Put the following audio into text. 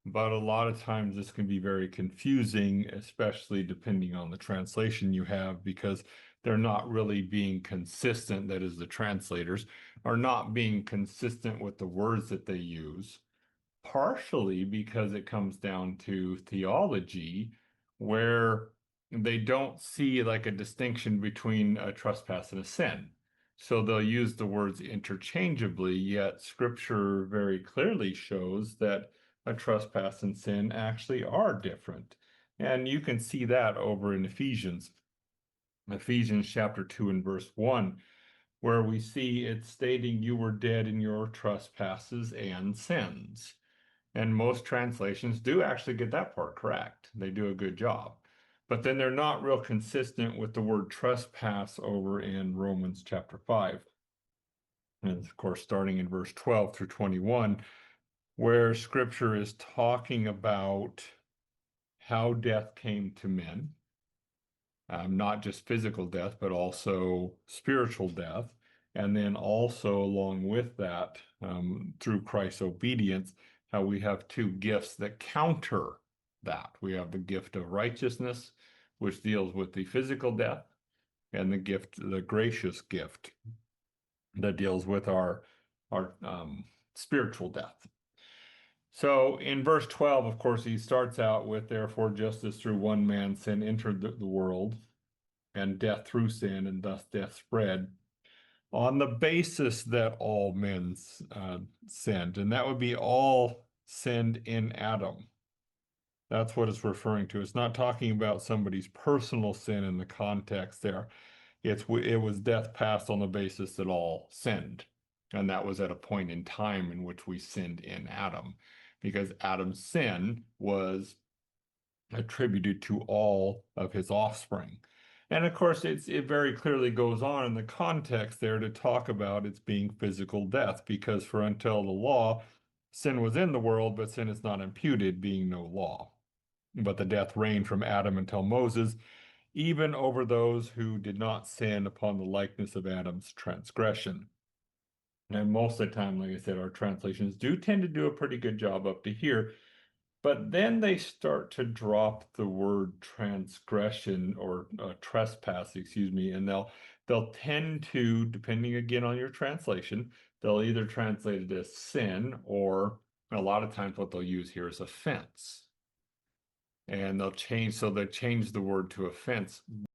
but a lot of times this can be very confusing, especially depending on the translation you have, because they're not really being consistent. That is, the translators are not being consistent with the words that they use, partially because it comes down to theology, where they don't see like a distinction between a trespass and a sin. So they'll use the words interchangeably, yet scripture very clearly shows that a trespass and sin actually are different. And you can see that over in Ephesians chapter 2 and verse 1, where we see it stating you were dead in your trespasses and sins. And most translations do actually get that part correct. They do a good job. But then they're not real consistent with the word trespass over in Romans chapter 5. And of course, starting in verse 12 through 21, where scripture is talking about how death came to men, not just physical death, but also spiritual death. And then also, along with that, through Christ's obedience, how we have two gifts that counter that. We have the gift of righteousness, which deals with the physical death, and the gracious gift that deals with our spiritual death. So in verse 12, of course, he starts out with, therefore, just as through one man sin entered the world, and death through sin, and thus death spread, on the basis that all men sinned, and that would be all sinned in Adam. That's what it's referring to. It's not talking about somebody's personal sin in the context there. It was death passed on the basis that all sinned. And that was at a point in time in which we sinned in Adam, because Adam's sin was attributed to all of his offspring. And of course, it very clearly goes on in the context there to talk about its being physical death, because for until the law, sin was in the world, but sin is not imputed, being no law. But the death reigned from Adam until Moses, even over those who did not sin upon the likeness of Adam's transgression. And most of the time, like I said, our translations do tend to do a pretty good job up to here. But then they start to drop the word transgression or trespass, excuse me, and they'll tend to, depending again on your translation, they'll either translate it as sin, or a lot of times what they'll use here is offense. And they'll change the word to offense